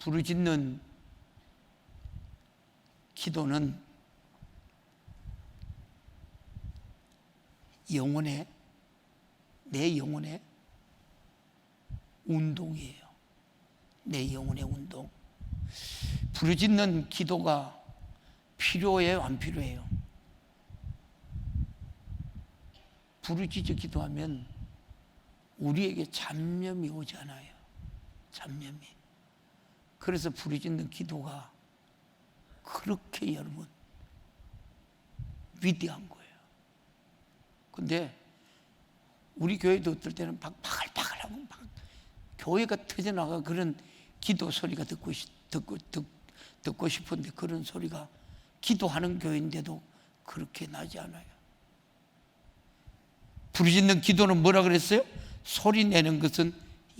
부르짖는 기도는 내 영혼의 운동이에요. 내 영혼의 운동. 부르짖는 기도가 필요해요, 안 필요해요? 부르짖어 기도하면 우리에게 잡념이 오지 않아요. 잡념이. 그래서 부르짖는 기도가 그렇게 여러분 위대한 거예요. 근데 우리 교회도 어떨 때는 막 바글바글하고 막 교회가 터져나가 그런 기도 소리가 듣고 싶은데 그런 소리가 기도하는 교회인데도 그렇게 나지 않아요. 부르짖는 기도는 뭐라 그랬어요? 소리 내는 것은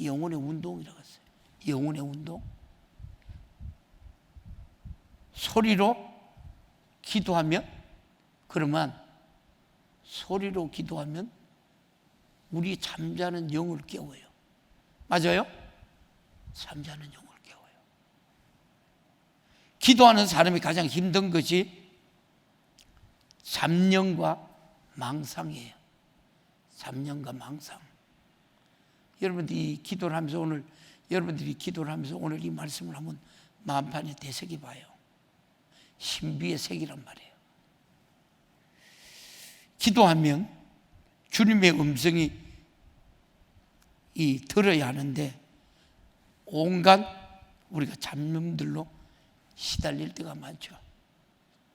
영혼의 운동이라고 했어요. 영혼의 운동. 소리로 기도하면, 그러면 소리로 기도하면 우리 잠자는 영을 깨워요. 맞아요? 잠자는 영을 깨워요. 기도하는 사람이 가장 힘든 것이 잡념과 망상이에요. 잡념과 망상. 여러분들이 기도를 하면서 오늘 이 말씀을 한번 마음판에 되새겨 봐요. 신비의 색이란 말이에요. 기도하면 주님의 음성이 들어야 하는데 온갖 우리가 잡념들로 시달릴 때가 많죠.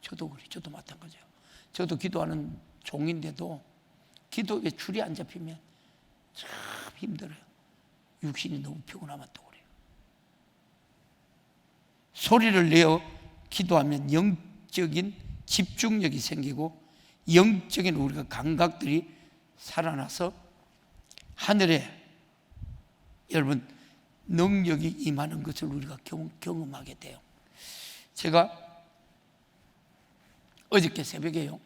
저도 그래요. 저도 마찬가지예요. 저도 기도하는 종인데도 기도에 줄이 안 잡히면 참 힘들어요. 육신이 너무 피곤하면 또 그래요. 소리를 내어 기도하면 영적인 집중력이 생기고 영적인 우리가 감각들이 살아나서 하늘에 여러분 능력이 임하는 것을 우리가 경험하게 돼요. 제가 어저께 새벽에요.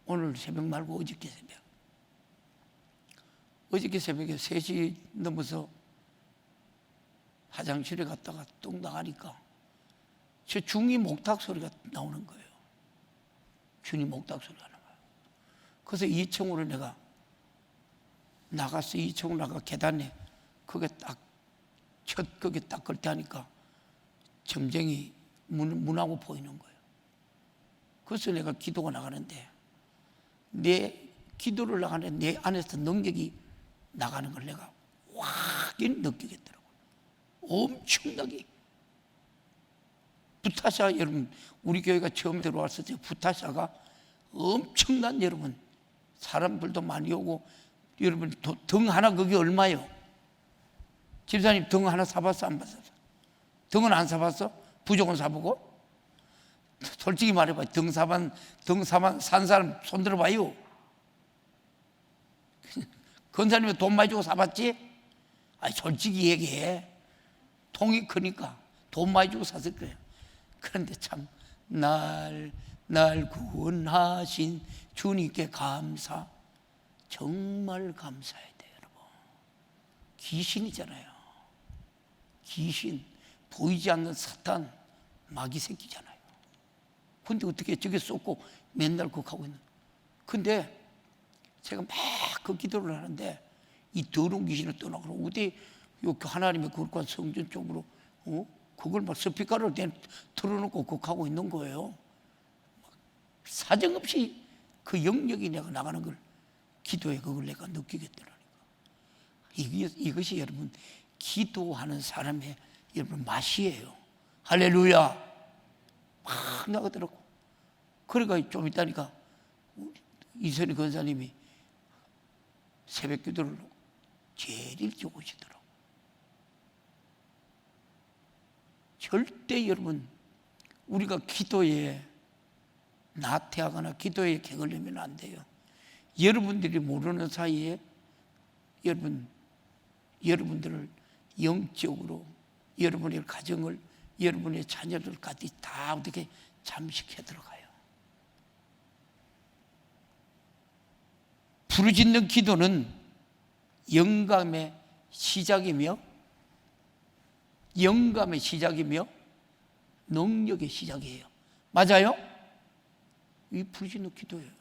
오늘 새벽 말고 어저께 새벽에 3시 넘어서 화장실에 갔다가 뚝 나가니까 제 중이 목탁 소리가 나오는 거예요. 중이 목탁 소리가 나와요. 그래서 2층으로 내가 나갔어. 2층으로 나가 계단에 거기 딱 걸 때 하니까 점쟁이 문하고 보이는 거예요. 그래서 내가 기도가 나가는데 내 기도를 나가는데 내 안에서 능력이 나가는 걸 내가 확인 느끼겠더라고요. 엄청나게. 부타샤 여러분, 우리 교회가 처음 들어왔을 때 부타샤가 엄청난 여러분 사람들도 많이 오고 여러분 등 하나 그게 얼마예요? 집사님 등 하나 사봤어 안 봤어? 등은 안 사봤어? 부족은 사보고? 솔직히 말해봐. 등 산 사람 손 들어봐요. 건사님이 돈 많이 주고 사봤지? 아니 솔직히 얘기해. 통이 크니까 돈 많이 주고 샀을 거예요. 그런데 참 날 구원하신 주님께 감사. 정말 감사해야 돼요, 여러분. 귀신이잖아요. 귀신, 보이지 않는 사탄, 마귀 새끼잖아요. 근데 어떻게 저게 쏟고 맨날 그거 하고 있는. 근데 제가 막 그 기도를 하는데 이 더러운 귀신을 떠나고 어디 하나님의 거룩한 성전 쪽으로 그걸 막 스피커를 틀어놓고 그거 하고 있는 거예요. 사정없이 그 영역이 내가 나가는 걸 기도에 그걸 내가 느끼겠더라니까. 이것이 여러분 기도하는 사람의 여러분 맛이에요. 할렐루야. 막 나가더라고. 그러니까 좀 있다니까 이선희 권사님이 새벽 기도를 제일 일찍 오시더라고. 절대 여러분 우리가 기도에 나태하거나 기도에 게을리면 안 돼요. 여러분들이 모르는 사이에 여러분들을 영적으로 여러분의 가정을 여러분의 자녀들까지 다 어떻게 잠식해 들어가요. 부르짖는 기도는 영감의 시작이며 영감의 시작이며 능력의 시작이에요. 맞아요? 이 부르짖는 기도예요.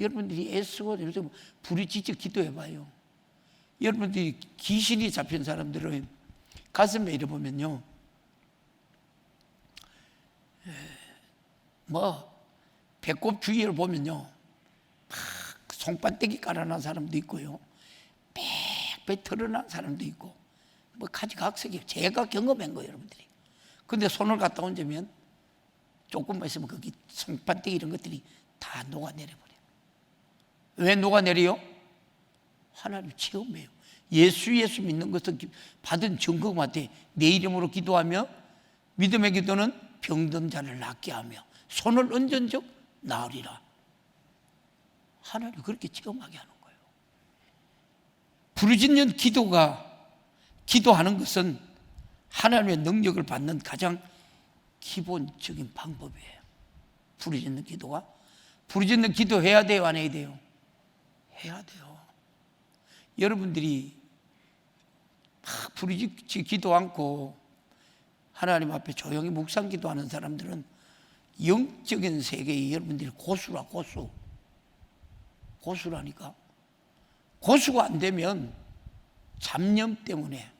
여러분들이 애쓰고 부르짖어 기도해봐요. 여러분들이 귀신이 잡힌 사람들은 가슴에 이래보면요, 배꼽 주위를 보면요, 막 송반대기 깔아난 사람도 있고요, 빽빽 드러난 사람도 있고, 가지각색이에요. 제가 경험한 거예요, 여러분들이. 근데 손을 갖다 얹으면 조금만 있으면 거기 송반대기 이런 것들이 다 녹아내려버려요. 왜 녹아내려요? 하나님 체험해요. 예수 믿는 것은 받은 증거한테 내 이름으로 기도하며 믿음의 기도는 병든 자를 낫게 하며 손을 얹은 적 나으리라. 하나님 그렇게 체험하게 하는 거예요. 부르짖는 기도하는 것은 하나님의 능력을 받는 가장 기본적인 방법이에요. 부르짖는 기도 해야 돼요, 안 해야 돼요? 해야 돼요. 여러분들이 막 부르짖지도 않고 하나님 앞에 조용히 묵상 기도하는 사람들은 영적인 세계에 여러분들이 고수라니까. 고수가 안 되면 잡념 때문에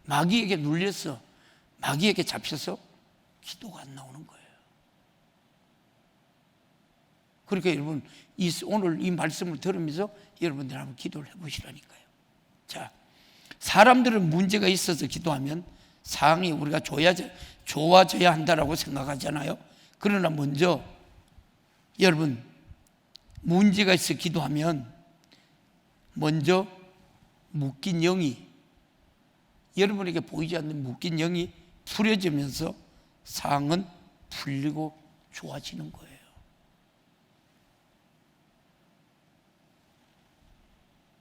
마귀에게 눌려서, 마귀에게 잡혀서 기도가 안 나오는 거예요. 그러니까 여러분, 오늘 이 말씀을 들으면서 여러분들 한번 기도를 해보시라니까요. 자, 사람들은 문제가 있어서 기도하면 상황이 우리가 좋아져야 한다라고 생각하잖아요. 그러나 먼저 여러분, 문제가 있어 기도하면 먼저 묶인 영이, 여러분에게 보이지 않는 묶인 영이 풀어지면서 상황은 풀리고 좋아지는 거예요.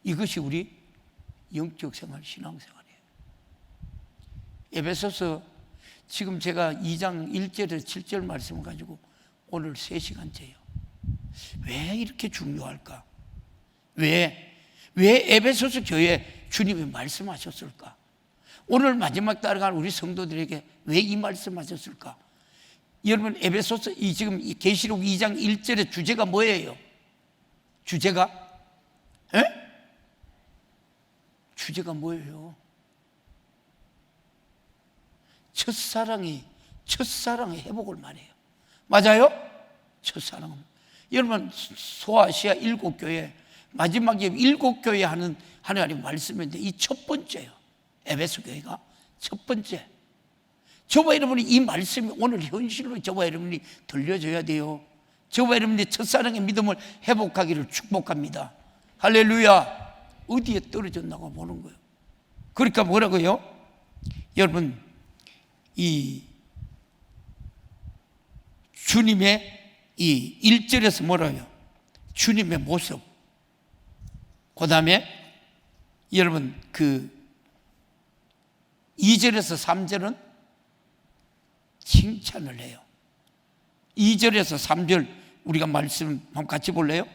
이것이 우리 영적 생활, 신앙생활이에요. 에베소서 지금 제가 2장 1절에서 7절 말씀을 가지고 오늘 3시간째예요. 왜 이렇게 중요할까? 왜 에베소서 교회에 주님이 말씀하셨을까? 오늘 마지막 따라가는 우리 성도들에게 왜 이 말씀하셨을까? 여러분, 에베소서 지금 계시록 2장 1절의 주제가 뭐예요? 주제가 뭐예요? 첫사랑의 회복을 말해요. 맞아요? 첫사랑은. 여러분, 소아시아 7교회, 마지막에 7교회 하는 하나님 말씀인데 이 첫 번째예요. 에베소 교회가 첫 번째. 저와 여러분이 이 말씀이 오늘 현실로 저와 여러분이 들려줘야 돼요. 저와 여러분이 첫사랑의 믿음을 회복하기를 축복합니다. 할렐루야. 어디에 떨어졌나고 보는 거예요. 그러니까 뭐라고요? 여러분, 이 주님의 이 1절에서 뭐라고요? 주님의 모습. 그 다음에 여러분 그 2절에서 3절은 칭찬을 해요. 2절에서 3절 우리가 말씀 한번 같이 볼래요?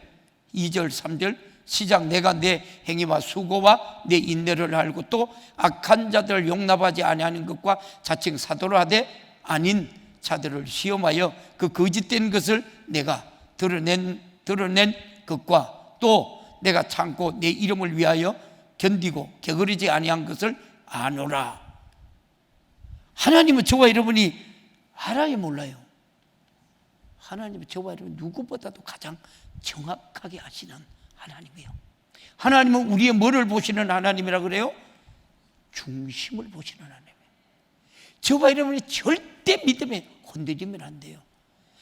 2절 3절 시작. 내가 내 행위와 수고와 내 인내를 알고 또 악한 자들을 용납하지 아니하는 것과 자칭 사도를 하되 아닌 자들을 시험하여 그 거짓된 것을 내가 드러낸 것과 또 내가 참고 내 이름을 위하여 견디고 게으르지 아니한 것을 아노라. 하나님은 저와 여러분이 알아요, 몰라요? 하나님은 저와 여러분 누구보다도 가장 정확하게 아시는 하나님이에요. 하나님은 우리의 뭐를 보시는 하나님이라 그래요? 중심을 보시는 하나님이에요. 저와 여러분이 절대 믿음에 건드리면 안 돼요.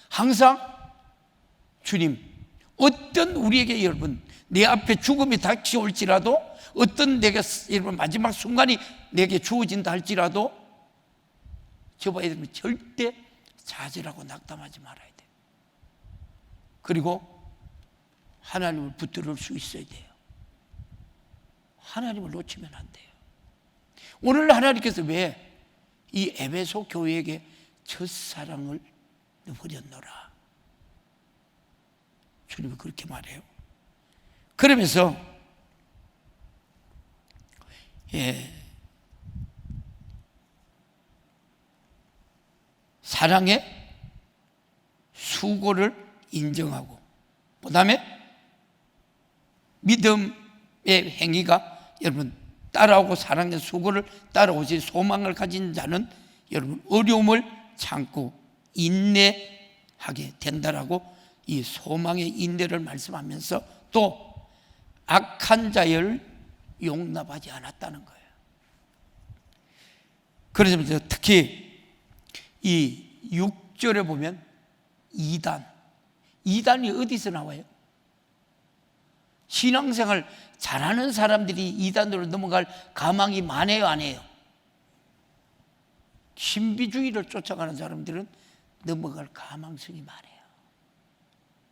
항상 주님, 어떤 우리에게 여러분 내 앞에 죽음이 닥쳐올지라도, 어떤 내가 여러분 마지막 순간이 내게 주어진다 할지라도 저와 여러분 절대 좌절하고 낙담하지 말아야 돼요. 그리고 하나님을 붙들을 수 있어야 돼요. 하나님을 놓치면 안 돼요. 오늘 하나님께서 왜 이 에베소 교회에게 첫사랑을 버렸노라, 주님은 그렇게 말해요. 그러면서 사랑의 수고를 인정하고, 그 다음에 믿음의 행위가 여러분 따라오고, 사랑의 수고를 따라오지 소망을 가진 자는 여러분 어려움을 참고 인내하게 된다라고 이 소망의 인내를 말씀하면서 또 악한 자를 용납하지 않았다는 거예요. 그래서 특히 이 6절에 보면 이단이 어디서 나와요? 신앙생활 잘하는 사람들이 이단으로 넘어갈 가망이 많아요, 안 해요? 신비주의를 쫓아가는 사람들은 넘어갈 가망성이 많아요.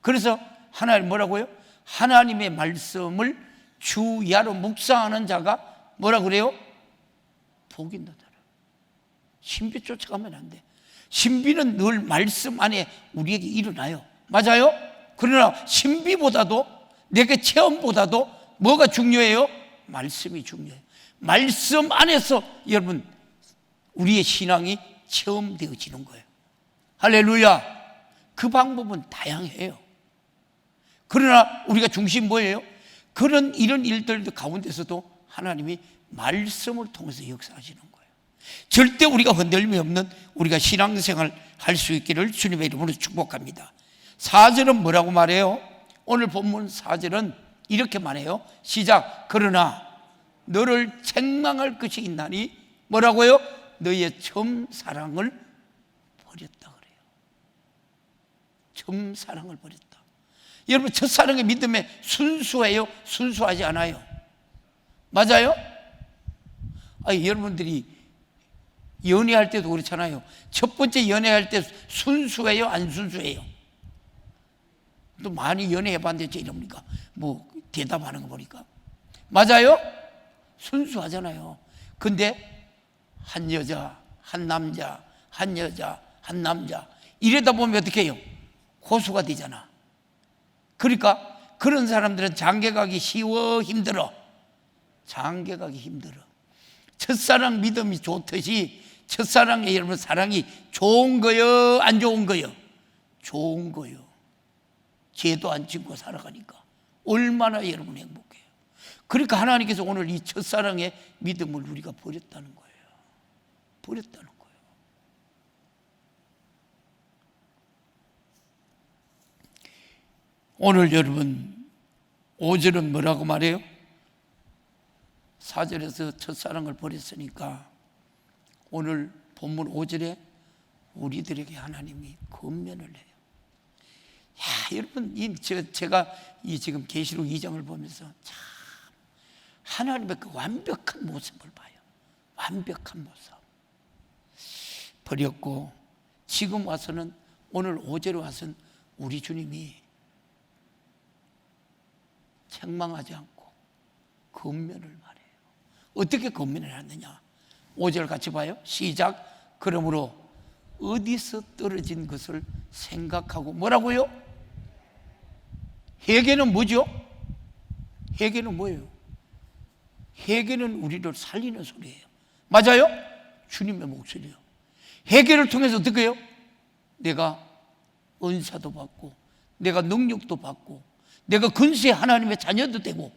그래서 하나님 뭐라고요? 하나님의 말씀을 주야로 묵상하는 자가 뭐라 그래요? 복이 있다더라. 신비 쫓아가면 안 돼. 신비는 늘 말씀 안에 우리에게 일어나요. 맞아요? 그러나 신비보다도, 내게 체험보다도 뭐가 중요해요? 말씀이 중요해요. 말씀 안에서 여러분 우리의 신앙이 체험되어지는 거예요. 할렐루야. 그 방법은 다양해요. 그러나 우리가 중심 뭐예요? 그런 이런 일들 가운데서도 하나님이 말씀을 통해서 역사하시는 거예요. 절대 우리가 흔들림이 없는 우리가 신앙생활 할 수 있기를 주님의 이름으로 축복합니다. 4절은 뭐라고 말해요? 오늘 본문 4절은 이렇게 말해요. 시작. 그러나 너를 책망할 것이 있나니 뭐라고요? 너의 처음 사랑을 버렸다 그래요. 처음 사랑을 버렸다. 여러분 첫사랑의 믿음에 순수해요? 순수하지 않아요? 맞아요? 여러분들이 연애할 때도 그렇잖아요. 첫 번째 연애할 때 순수해요? 안 순수해요? 또 많이 연애해봤는데 이럽니까? 뭐 대답하는 거 보니까 맞아요? 순수하잖아요. 근데 한 여자, 한 남자, 한 여자, 한 남자 이러다 보면 어떻게 해요? 고수가 되잖아. 그러니까 그런 사람들은 장가가기 쉬워, 힘들어? 장가가기 힘들어. 첫사랑 믿음이 좋듯이 첫사랑의 여러분 사랑이 좋은 거요, 안 좋은 거요? 좋은 거요. 죄도 안 짓고 살아가니까 얼마나 여러분 행복해요. 그러니까 하나님께서 오늘 이 첫사랑의 믿음을 우리가 버렸다는 거예요. 버렸다는 거예요. 오늘 여러분 5절은 뭐라고 말해요? 4절에서 첫사랑을 버렸으니까 오늘 본문 5절에 우리들에게 하나님이 권면을 해요. 야, 여러분 제가 이 지금 계시록 2장을 보면서 참 하나님의 그 완벽한 모습을 봐요. 완벽한 모습 버렸고, 지금 와서는 오늘 5절에 와서는 우리 주님이 책망하지 않고 권면을 말해요. 어떻게 권면을 하느냐? 5절 같이 봐요. 시작. 그러므로 어디서 떨어진 것을 생각하고 뭐라고요? 회개는 뭐죠? 회개는 뭐예요? 회개는 우리를 살리는 소리예요. 맞아요? 주님의 목소리예요. 회개를 통해서 어떻게 해요? 내가 은사도 받고 내가 능력도 받고 내가 근세 하나님의 자녀도 되고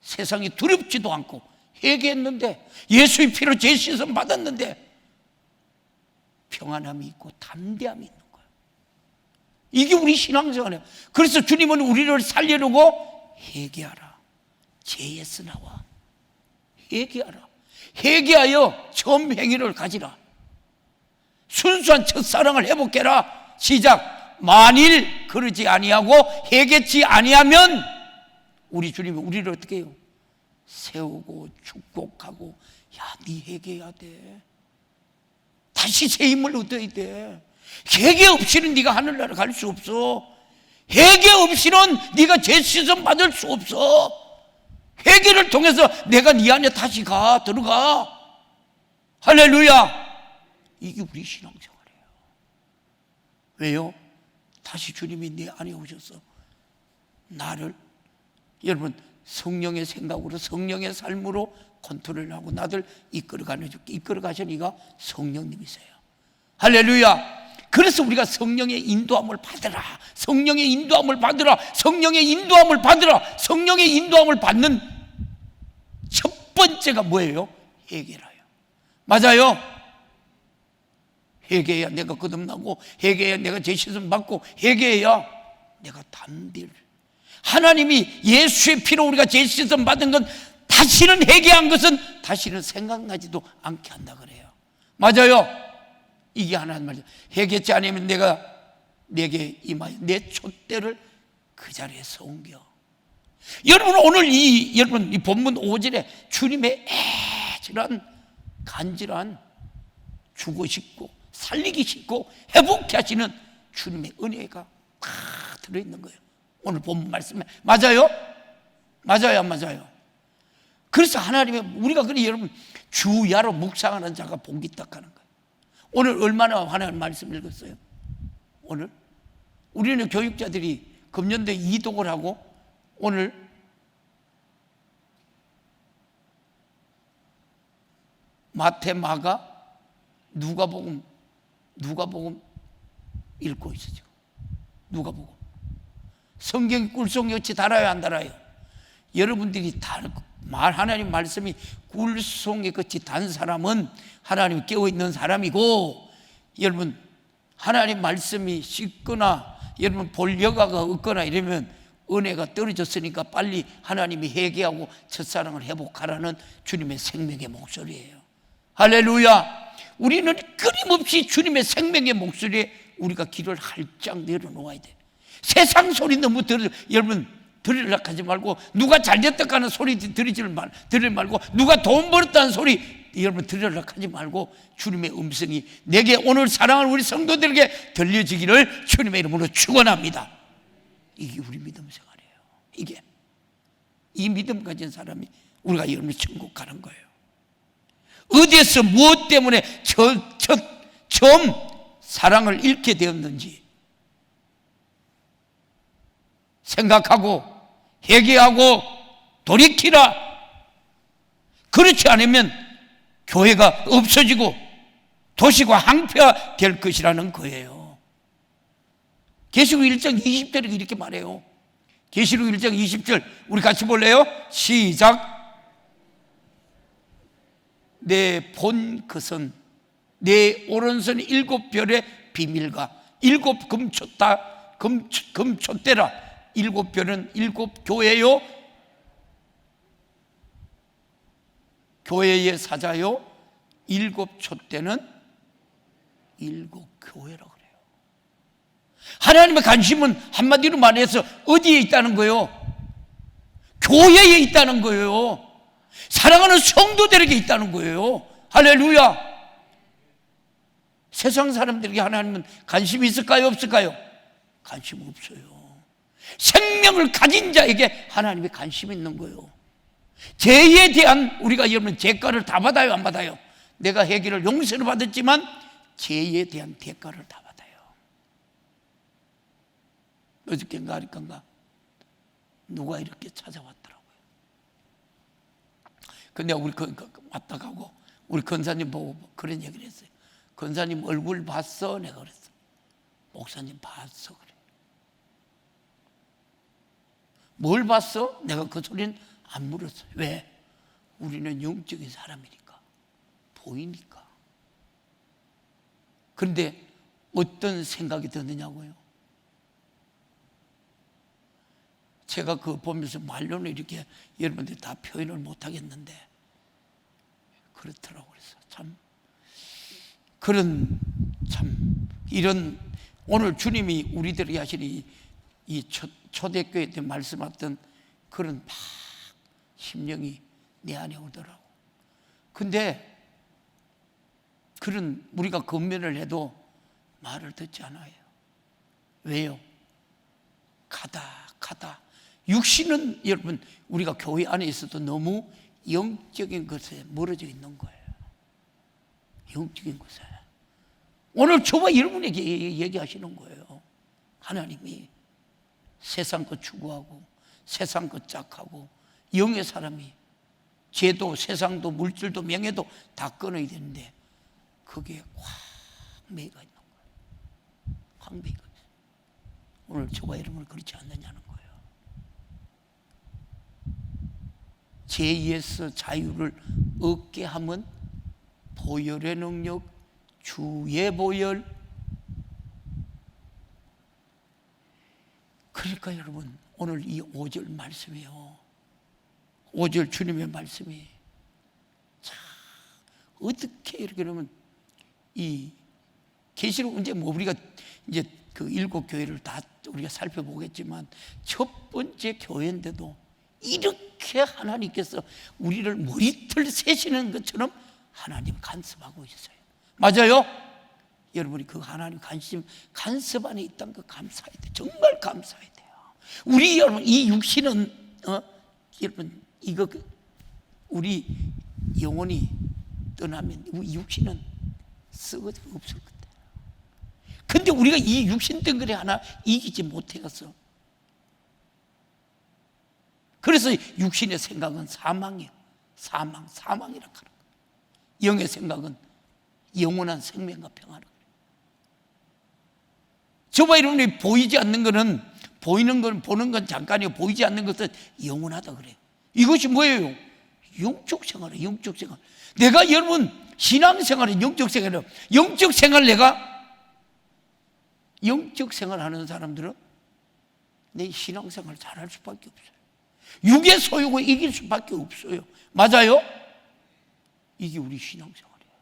세상이 두렵지도 않고 회개했는데 예수의 피로 죄 씻음 받았는데 평안함이 있고 담대함이 있는 거예요. 이게 우리 신앙생활이에요. 그래서 주님은 우리를 살리려고 회개하라. 죄에서 나와. 회개하라. 회개하여 처음 행위를 가지라. 순수한 첫사랑을 회복해라. 시작. 만일 그러지 아니하고 회개치 아니하면 우리 주님이 우리를 어떻게 해요? 세우고 축복하고, 야, 네 회개해야 돼. 다시 새 힘을 얻어야 돼. 회개 없이는 네가 하늘나라 갈 수 없어. 회개 없이는 네가 죄 씻음 받을 수 없어. 회개를 통해서 내가 네 안에 다시 들어가. 할렐루야. 이게 우리 신앙생활이에요. 왜요? 다시 주님이 내 안에 오셔서 나를 여러분 성령의 생각으로 성령의 삶으로 컨트롤하고 나를 이끌어 가시니까 성령님이세요. 할렐루야. 그래서 우리가 성령의 인도함을 받으라, 성령의 인도함을 받으라, 성령의 인도함을 받으라. 성령의 인도함을 받는 첫 번째가 뭐예요? 회개라요. 맞아요. 회개해야 내가 거듭나고, 회개해야 내가 죄 씻음 받고, 회개해야 내가 담대를. 하나님이 예수의 피로 우리가 죄 씻음 받은 건 다시는, 회개한 것은 다시는 생각나지도 않게 한다 그래요. 맞아요. 이게 하나님 말이죠. 회개치 않으면 내가 내게 임하여 내 촛대를 그 자리에서 옮겨. 여러분, 오늘 여러분 이 본문 5절에 주님의 애절한, 간절한, 주고 싶고 살리기 싶고 회복케 하시는 주님의 은혜가 다 들어있는 거예요. 오늘 본문 말씀에. 맞아요? 맞아요, 안 맞아요? 그래서 하나님의, 우리가 그래 여러분 주야로 묵상하는 자가 복이 있다 하는 거예요. 오늘 얼마나 하나님 말씀 읽었어요? 오늘 우리는 교육자들이 금년도에 이독을 하고 오늘 마태, 마가, 누가복음 읽고 있어 지금. 누가복음. 성경이 꿀송이같이 달아요, 안 달아요? 여러분들이 하나님 말씀이 꿀송이같이 단 사람은 하나님이 깨어있는 사람이고, 여러분 하나님 말씀이 쉽거나 여러분 볼 여가가 없거나 이러면 은혜가 떨어졌으니까 빨리 하나님이 회개하고 첫사랑을 회복하라는 주님의 생명의 목소리예요. 할렐루야. 우리는 끊임없이 주님의 생명의 목소리에 우리가 귀를 활짝 내려놓아야 돼. 세상 소리 너무 여러분 들으려고 하지 말고, 누가 잘됐다고 하는 소리 들으지 말고, 누가 돈 벌었다는 소리 여러분 들으려고 하지 말고, 주님의 음성이 내게 오늘 사랑하는 우리 성도들에게 들려지기를 주님의 이름으로 축원합니다. 이게 우리 믿음 생활이에요. 이게 이 믿음 가진 사람이 우리가 여러분 천국 가는 거예요. 어디에서 무엇 때문에 처음 사랑을 잃게 되었는지 생각하고 회개하고 돌이키라. 그렇지 않으면 교회가 없어지고 도시가 항폐화될 것이라는 거예요. 계시록 1장 20절에 이렇게 말해요. 계시록 1장 20절 우리 같이 볼래요? 시작. 내 본 것은 내 오른손 7별의 비밀과 7 금촛대라. 7별은 7 교회요, 교회의 사자요, 7 촛대는 7 교회라고 그래요. 하나님의 관심은 한마디로 말해서 어디에 있다는 거예요? 교회에 있다는 거예요. 사랑하는 성도들에게 있다는 거예요. 할렐루야. 세상 사람들에게 하나님은 관심이 있을까요, 없을까요? 관심 없어요. 생명을 가진 자에게 하나님의 관심이 있는 거예요. 죄에 대한, 우리가 여러분 죄가를 다 받아요, 안 받아요? 내가 회개를 용서를 받았지만 죄에 대한 대가를 다 받아요. 어저께인가 아리까인가 누가 이렇게 찾아왔더라고요. 근데 우리 왔다 가고 우리 권사님 보고 그런 얘기를 했어요. 권사님 얼굴 봤어? 내가 그랬어. 목사님 봤어. 그래. 뭘 봤어? 내가 그 소리는 안 물었어요. 왜? 우리는 영적인 사람이니까, 보이니까. 그런데 어떤 생각이 드느냐고요? 제가 그 보면서 말로는 이렇게 여러분들이 다 표현을 못 하겠는데 그렇더라고요. 그래서 이런 오늘 주님이 우리들에게 하시는 이 초대교회 때 말씀하던 그런 막 심령이 내 안에 오더라고. 근데 그런 우리가 권면을 해도 말을 듣지 않아요. 왜요? 가다. 육신은 여러분 우리가 교회 안에 있어도 너무 영적인 것에 멀어져 있는 거예요. 영적인 것에. 오늘 저와 여러분에게 얘기하시는 거예요. 하나님이 세상 것 추구하고 세상 것 짝하고 영의 사람이 죄도 세상도 물질도 명예도 다 끊어야 되는데 거기에 확 매가 있는 거예요. 황폐가. 오늘 저와 여러분은 그렇지 않느냐는 거예요. 죄에서 자유를 얻게 하면 보혈의 능력, 주의 보혈. 그러니까 여러분, 오늘 이 5절 말씀이요, 5절 주님의 말씀이 참 어떻게 이렇게 그러면 이 계시록 이제 뭐 우리가 이제 그 7교회를 다 우리가 살펴보겠지만 첫 번째 교회인데도 이렇게 하나님께서 우리를 머리털 세시는 것처럼 하나님 간섭하고 있어요. 맞아요? 여러분이 그 하나님 간섭 안에 있다는 거 감사해야 돼요. 정말 감사해야 돼요. 우리 여러분 이 육신은 여러분 이거 우리 영혼이 떠나면 이 육신은 썩어져 없을 거다. 근데 우리가 이 육신 덩어리 하나 이기지 못해서, 그래서 육신의 생각은 사망이에요. 사망이라고 하는 거예요. 영의 생각은 영원한 생명과 평화를. 저와 여러분이 보이지 않는 것은, 보이는 건 보는 건 잠깐이고 보이지 않는 것은 영원하다 그래요. 이것이 뭐예요? 영적 생활이에요. 영적 생활. 내가 여러분 신앙생활은 영적 생활이에요. 영적 생활, 내가 영적 생활하는 사람들은 내 신앙생활 잘할 수밖에 없어요. 육의 소욕을 이길 수밖에 없어요. 맞아요? 이게 우리 신앙생활이에요.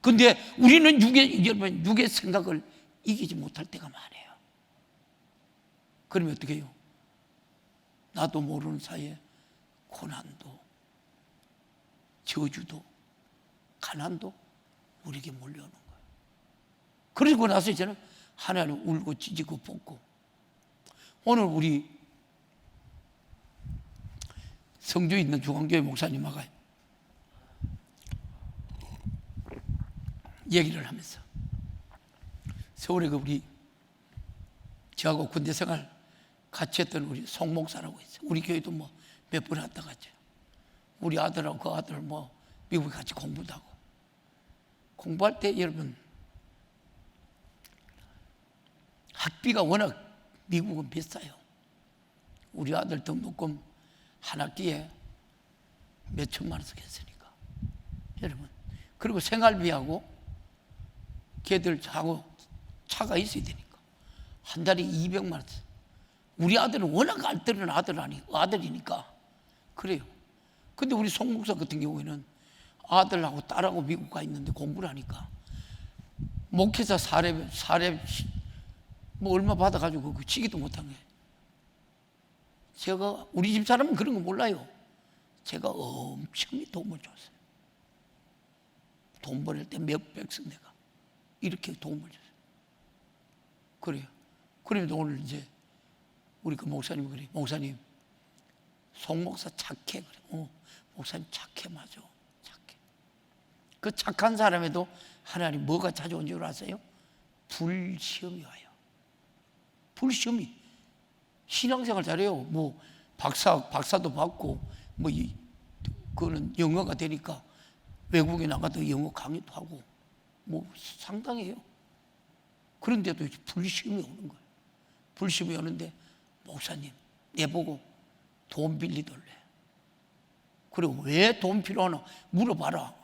근데 우리는 육의 생각을 이기지 못할 때가 많아요. 그러면 어떻게 해요? 나도 모르는 사이에 고난도, 저주도, 가난도 우리에게 몰려오는 거예요. 그리고 나서 이제는 하나님 울고 찢고 뽑고. 오늘 우리 성주에 있는 중앙교회 목사님하고 얘기를 하면서, 서울에 그 우리 저하고 군대 생활 같이 했던 우리 송 목사라고 있어요. 우리 교회도 뭐 몇 번 왔다 갔죠. 우리 아들하고 그 아들 뭐 미국에 같이 공부도 하고. 공부할 때 여러분 학비가 워낙 미국은 비싸요. 우리 아들 등록금 한 학기에 몇 천만 원씩 했으니까 여러분. 그리고 생활비하고 걔들하고 차가 있어야 되니까 한 달에 200만 원. 우리 아들은 워낙 알뜰한 아들이니까 그래요. 근데 우리 송 목사 같은 경우에는 아들하고 딸하고 미국 가 있는데 공부를 하니까 목회자 사례 뭐 얼마 받아가지고 그 치기도 못한 거예요. 제가 우리 집 사람은 그런 거 몰라요. 제가 엄청 도움을 줬어요. 돈 벌일 때 몇백씩 내가 이렇게 도움을 줬어요. 그래요. 그러면 오늘 이제 우리 그 목사님이 그래. 목사님, 송 목사 착해. 그래. 목사님 착해. 맞아. 착해. 그 착한 사람에도 하나님 뭐가 찾아온 줄 아세요? 불시험이 와요. 불시험이. 신앙생활 잘해요. 뭐 박사도 받고 뭐 그거는 영어가 되니까 외국에 나가도 영어 강의도 하고 뭐 상당해요. 그런데도 불시험이 오는 거예요. 불시험이 오는데 목사님 내보고 돈 빌리돌래. 그리고 왜 돈 필요하나 물어봐라.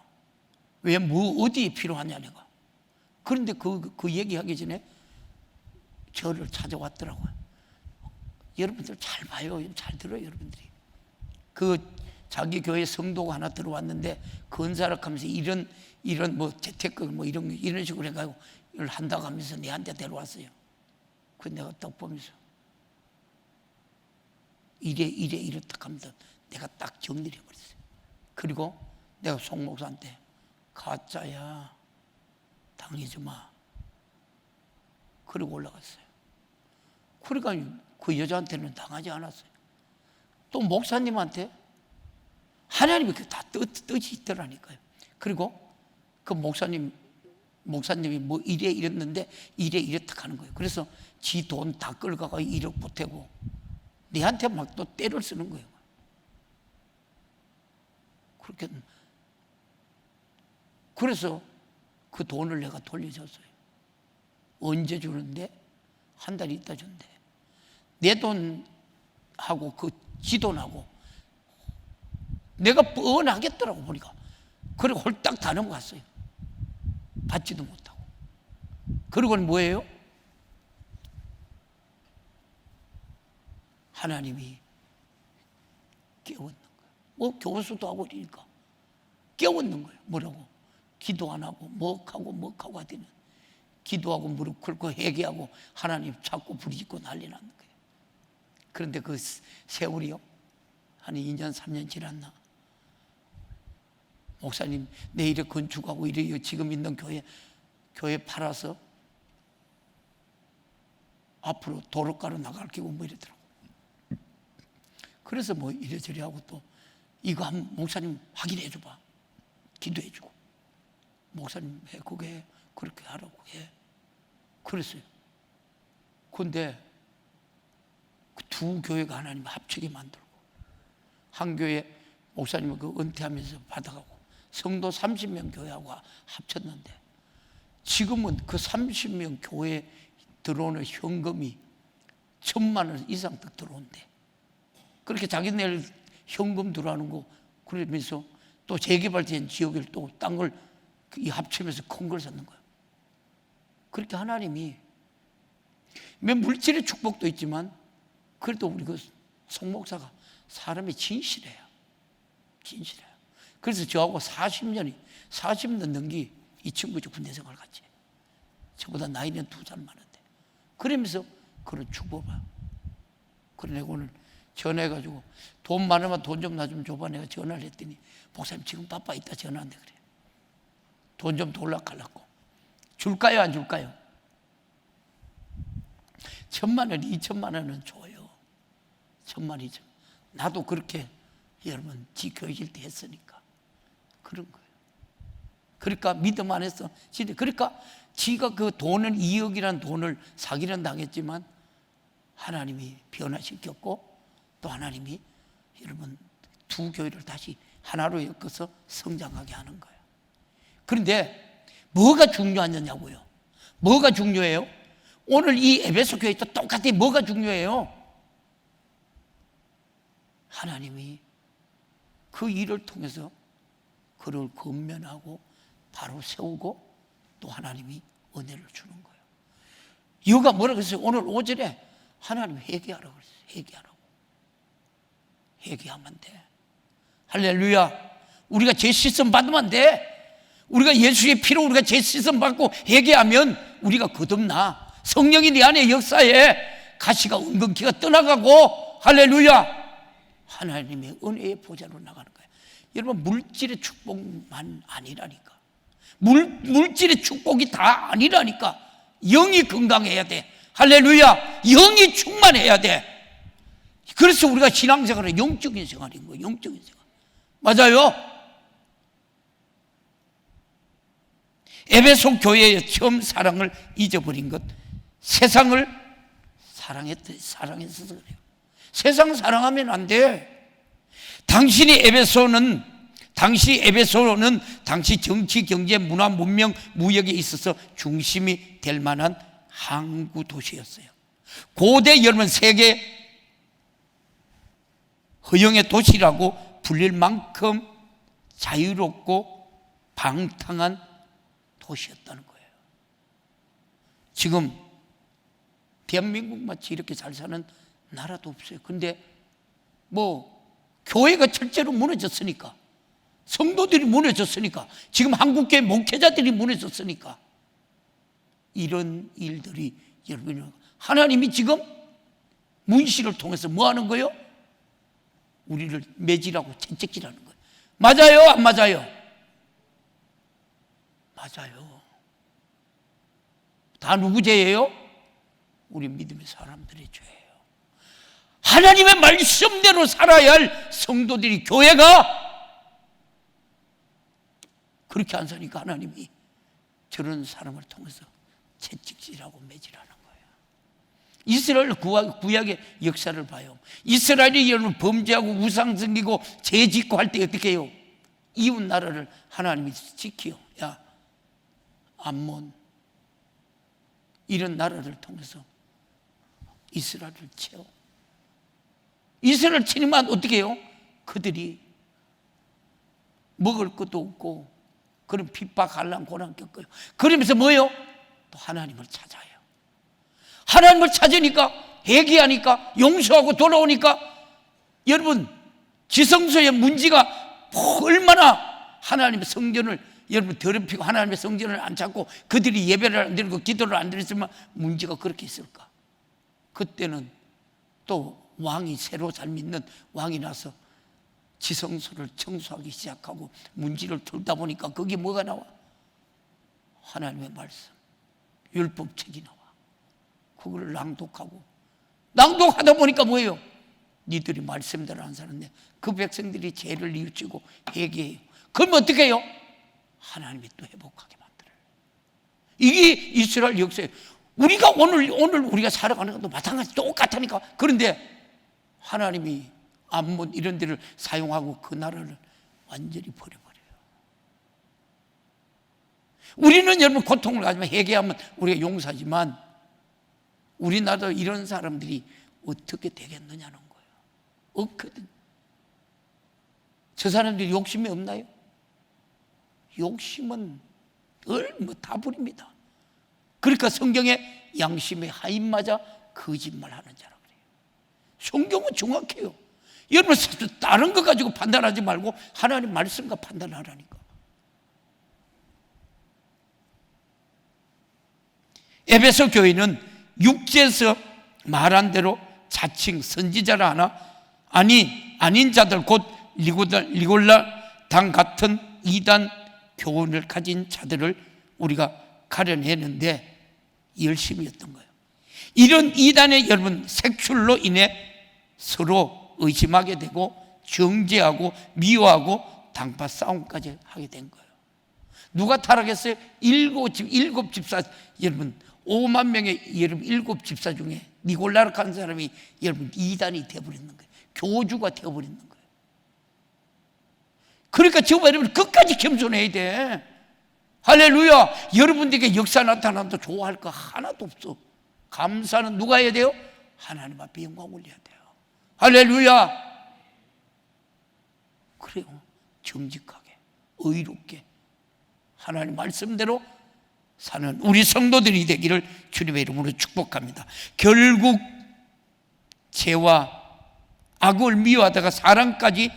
왜 뭐 어디에 필요하냐 내가. 그런데 그 얘기하기 전에 저를 찾아왔더라고요. 여러분들 잘 봐요. 잘 들어요. 여러분들이. 그 자기 교회 성도가 하나 들어왔는데 건사를 하면서 이런 뭐 재테크 뭐 이런 식으로 해가지고 이걸 한다고 하면서 내한테 데려왔어요. 그 내가 딱 보면서 이렇다 하면서 내가 딱 정리를 해버렸어요. 그리고 내가 송 목사한테 가짜야 당하지 마. 그리고 올라갔어요. 그러니까 그 여자한테는 당하지 않았어요. 또 목사님한테 하나님이 다 뜻이 있더라니까요. 그리고 그 목사님이 뭐 이랬는데 이랬다 하는 거예요. 그래서 지 돈 다 끌어가고 1억 보태고 내한테 막 또 때를 쓰는 거예요. 그렇게. 그래서 그 돈을 내가 돌려줬어요. 언제 주는데? 한 달 있다 준대. 내 돈하고 그 지 돈하고 내가 뻔하겠더라고 보니까. 그리고 홀딱 다 넘어갔어요. 받지도 못하고. 그러고는 뭐예요? 하나님이 깨웠는 거예요. 뭐 교수도 하고 이러니까 깨웠는 거예요. 뭐라고? 기도 안 하고 먹하고 하더니 기도하고 무릎 꿇고 회개하고 하나님 찾고 부르짖고 난리 나는 거예요. 그런데 그 세월이요, 한 2년 3년 지났나, 목사님 내일에 건축하고 이래요. 지금 있는 교회 팔아서 앞으로 도로가로 나갈 끼고 뭐 이러더라고. 그래서 뭐 이래저래 하고 또 이거 한번 목사님 확인해 줘봐. 기도해 주고. 목사님 해, 그게 그렇게 하라고 해. 그랬어요. 근데 그 두 교회가 하나님 합치게 만들고, 한 교회 목사님은 그 은퇴하면서 받아가고 성도 30명 교회하고 합쳤는데, 지금은 그 30명 교회에 들어오는 현금이 1,000만 원 이상 더 들어온대. 그렇게 자기네들 현금 들어오는 거 그러면서 또 재개발된 지역을 또 딴 걸 합치면서 큰 걸 샀는 거예요. 그렇게 하나님이 몇 물질의 축복도 있지만 그래도 우리 그 송 목사가 사람이 진실해요. 진실해요. 그래서 저하고 40년 넘기 이 친구죠. 군대 생활 같이. 저보다 나이는 2살 많은데. 그러면서 그런 축복을 봐요. 그래 내가 오늘 전화해가지고 돈 많으면 돈 좀 나 좀 줘봐. 내가 전화를 했더니 목사님 지금 바빠 있다 전화한대 그래. 돈 좀 돌락하려고. 줄까요 안 줄까요? 1,000만 원, 2천만 원은 줘요. 1,000만, 2천. 나도 그렇게 여러분 지 교육일 때 했으니까 그런 거예요. 그러니까 믿음 안에서 진짜 그러니까 지가 그 돈을 2억이라는 돈을 사기는 당했지만 하나님이 변화시켰고 또 하나님이 여러분 두 교회를 다시 하나로 엮어서 성장하게 하는 거예요. 그런데 뭐가 중요하냐고요? 뭐가 중요해요? 오늘 이 에베소 교회도 똑같이 뭐가 중요해요? 하나님이 그 일을 통해서 그를 건면하고 바로 세우고 또 하나님이 은혜를 주는 거예요. 이유가 뭐라고 했어요? 오늘 5절에 하나님 회개하라고 그랬어요. 회개하라고. 회개하면 돼. 할렐루야. 우리가 죄 씻음 받으면 돼. 우리가 예수의 피로 우리가 죄 씻음 받고 회개하면 우리가 거듭나. 성령이 내 안에 역사에 가시가 은근키가 떠나가고 할렐루야. 하나님의 은혜의 보좌로 나가는 거예요. 여러분 물질의 축복만 아니라니까. 물질의 축복이 다 아니라니까. 영이 건강해야 돼. 할렐루야. 영이 충만해야 돼. 그래서 우리가 신앙생활은 영적인 생활인 거예요. 영적인 생활. 맞아요. 에베소 교회의 처음 사랑을 잊어버린 것, 세상을 사랑했어서 그래요. 세상 사랑하면 안 돼. 당시 에베소는 당시 정치, 경제, 문화, 문명, 무역에 있어서 중심이 될 만한 항구 도시였어요. 고대 여러분 세계 허영의 도시라고 불릴 만큼 자유롭고 방탕한 도시였다는 거예요. 지금 대한민국 마치 이렇게 잘 사는 나라도 없어요. 근데 뭐 교회가 철저로 무너졌으니까, 성도들이 무너졌으니까, 지금 한국교회 목회자들이 무너졌으니까 이런 일들이 여러분 하나님이 지금 문시를 통해서 뭐 하는 거예요? 우리를 매질하고 채찍질하는 거예요. 맞아요? 안 맞아요? 맞아요. 다 누구 죄예요? 우리 믿음의 사람들의 죄예요. 하나님의 말씀대로 살아야 할 성도들이, 교회가 그렇게 안 사니까 하나님이 저런 사람을 통해서 채찍질하고 매질하는 거예요. 이스라엘 구약의 역사를 봐요. 이스라엘이 여러분 범죄하고 우상 섬기고 죄 짓고 할 때 어떻게 해요? 이웃 나라를 하나님이 지키요. 야, 암몬 이런 나라를 통해서 이스라엘을 채워. 이스라엘 치니만 어떻게 해요? 그들이 먹을 것도 없고 그런 핍박, 한란, 고난 겪어요. 그러면서 뭐예요? 또 하나님을 찾아요. 하나님을 찾으니까, 회개하니까, 용서하고 돌아오니까, 여러분 지성소의 문제가 얼마나 하나님의 성전을 여러분 더럽히고 하나님의 성전을 안 찾고 그들이 예배를 안 드리고 기도를 안 드렸지만 문제가 그렇게 있을까? 그때는 또 왕이 새로 잘 믿는 왕이 나서 지성소를 청소하기 시작하고 문제를 풀다 보니까 거기에 뭐가 나와? 하나님의 말씀, 율법책이 나와. 그걸 낭독하다 보니까 뭐예요? 니들이 말씀대로 안 사는데 그 백성들이 죄를 뉘우치고 회개해요. 그러면 어떻게 해요? 하나님이 또 회복하게 만들어요. 이게 이스라엘 역사예요. 우리가 오늘 우리가 살아가는 것도 마찬가지 똑같으니까. 그런데 하나님이 암몬 이런 데를 사용하고 그 나라를 완전히 버려버려요. 우리는 여러분 고통을 가지면 회개하면 우리가 용서하지만 우리나라도 이런 사람들이 어떻게 되겠느냐는 거예요. 없거든. 저 사람들이 욕심이 없나요? 욕심은 다 부립니다. 그러니까 성경에 양심의 하인마저 거짓말하는 자라 그래요. 성경은 정확해요. 여러분 다른 거 가지고 판단하지 말고 하나님 말씀과 판단하라니까. 에베소 교회는 육체에서 말한 대로 자칭 선지자라 하나 아닌 자들 곧 리골라 당 같은 이단 교훈을 가진 자들을 우리가 가려내는데 열심히 했던 거예요. 이런 이단의 여러분 색출로 인해 서로 의심하게 되고 정죄하고 미워하고 당파 싸움까지 하게 된 거예요. 누가 타락했어요? 일곱 집사 여러분 5만 명의 여러분 7 집사 중에 니골라를 간 사람이 여러분 이단이 되어버리는 거예요. 교주가 되어버리는 거예요. 그러니까 저와 여러분 끝까지 겸손해야 돼. 할렐루야. 여러분들에게 역사 나타나도 좋아할 거 하나도 없어. 감사는 누가 해야 돼요? 하나님 앞에 영광 올려야 돼요. 할렐루야. 그래요. 정직하게 의롭게 하나님 말씀대로 사는 우리 성도들이 되기를 주님의 이름으로 축복합니다. 결국 죄와 악을 미워하다가 사랑까지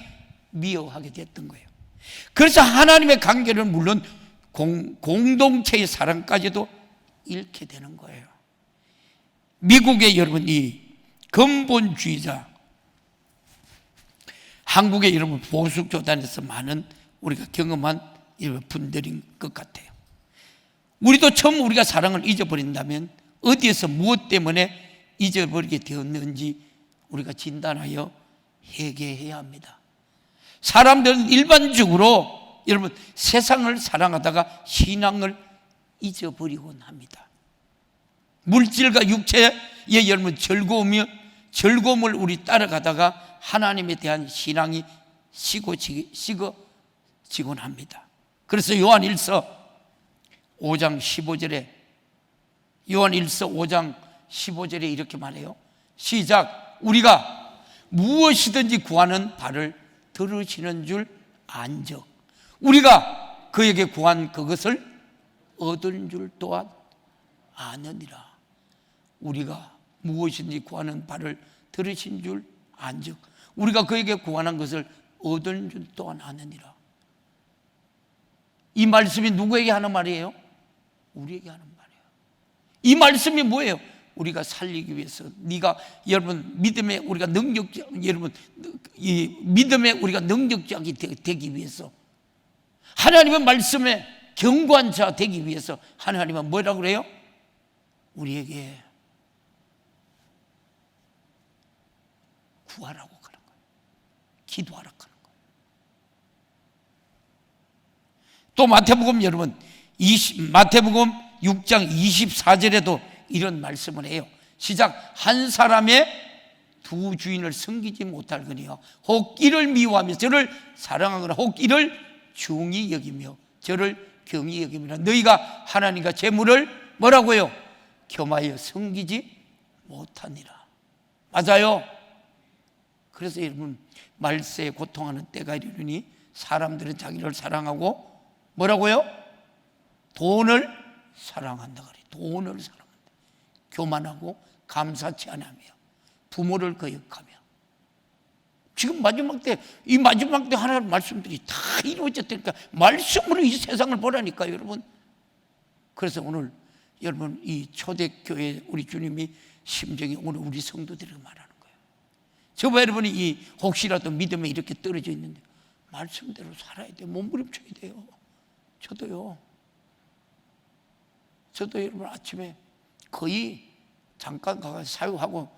미워하게 됐던 거예요. 그래서 하나님의 관계는 물론 공동체의 사랑까지도 잃게 되는 거예요. 미국의 여러분 이 근본주의자, 한국의 여러분 보수교단에서 많은 우리가 경험한 분들인 것 같아요. 우리도 처음 우리가 사랑을 잊어버린다면 어디에서 무엇 때문에 잊어버리게 되었는지 우리가 진단하여 회개해야 합니다. 사람들은 일반적으로 여러분 세상을 사랑하다가 신앙을 잊어버리곤 합니다. 물질과 육체의 여러분 즐거움을 우리 따라가다가 하나님에 대한 신앙이 식어지곤 합니다. 그래서 요한일서 5장 15절에 이렇게 말해요. 시작. 우리가 무엇이든지 구하는 바를 들으시는 줄 안적 우리가 그에게 구한 그것을 얻은 줄 또한 아느니라. 우리가 무엇이든지 구하는 바를 들으신 줄 안적 우리가 그에게 구하는 것을 얻은 줄 또한 아느니라. 이 말씀이 누구에게 하는 말이에요? 우리에게 하는 말이에요. 이 말씀이 뭐예요? 우리가 살리기 위해서 여러분 믿음에 우리가 능력자가 되기 위해서 하나님의 말씀에 견고한 자 되기 위해서 하나님은 뭐라고 그래요? 우리에게 구하라고 하는 거예요. 기도하라고 하는 거예요. 또 마태복음 여러분 마태복음 6장 24절에도 이런 말씀을 해요. 시작. 한 사람의 두 주인을 섬기지 못할 거니와 혹 이를 미워하며 저를 사랑하거나 혹 이를 중히 여기며 저를 경히 여기며 너희가 하나님과 재물을 뭐라고요? 겸하여 섬기지 못하니라. 맞아요. 그래서 여러분, 말세에 고통하는 때가 이르니 사람들은 자기를 사랑하고 뭐라고요? 돈을 사랑한다 그래요. 돈을 사랑한다. 교만하고 감사치 않으며 부모를 거역하며. 지금 마지막 때, 이 마지막 때 하나님 말씀들이 다 이루어졌다니까. 말씀으로 이 세상을 보라니까요, 여러분. 그래서 오늘 여러분, 이 초대교회 우리 주님이 심정이 오늘 우리 성도들에게 말하는 거예요. 저와 여러분이 이 혹시라도 믿음에 이렇게 떨어져 있는데 말씀대로 살아야 돼요. 몸부림쳐야 돼요. 저도 여러분 아침에 거의 잠깐 가서 사유하고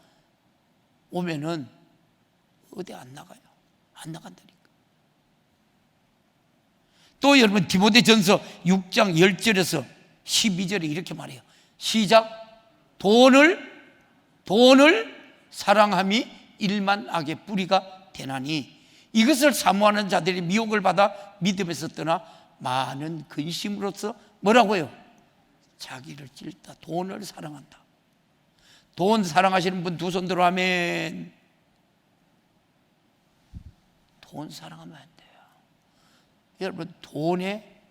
오면은 어디 안 나가요. 안 나간다니까. 또 여러분, 디모데전서 6장 10절에서 12절에 이렇게 말해요. 시작. 돈을 사랑함이 일만 악의 뿌리가 되나니 이것을 사모하는 자들이 미혹을 받아 믿음에서 떠나 많은 근심으로써 뭐라고요? 자기를 찔다. 돈을 사랑한다. 돈 사랑하시는 분 두 손 들어 아멘. 돈 사랑하면 안 돼요. 여러분, 돈에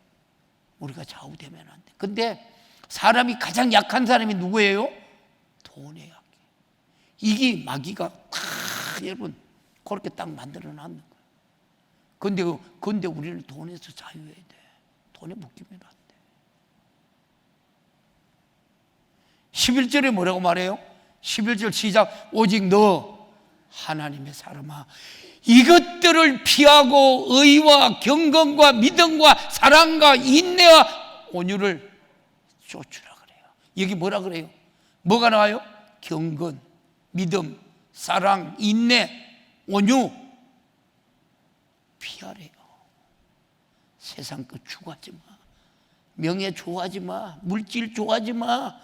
우리가 좌우되면 안 돼. 근데 사람이 가장 약한 사람이 누구예요? 돈에 약해. 이게 마귀가 여러분 그렇게 딱 만들어 놨는 거예요. 근데 우리는 돈에서 자유해야 돼. 돈에 묶이면 안 돼. 11절에 뭐라고 말해요? 11절 시작. 오직 너 하나님의 사람아, 이것들을 피하고 의와 경건과 믿음과 사랑과 인내와 온유를 쫓으라 그래요. 여기 뭐라 그래요? 뭐가 나와요? 경건, 믿음, 사랑, 인내, 온유 피하래요. 세상 것 추구하지 마. 명예 좋아하지 마. 물질 좋아하지 마.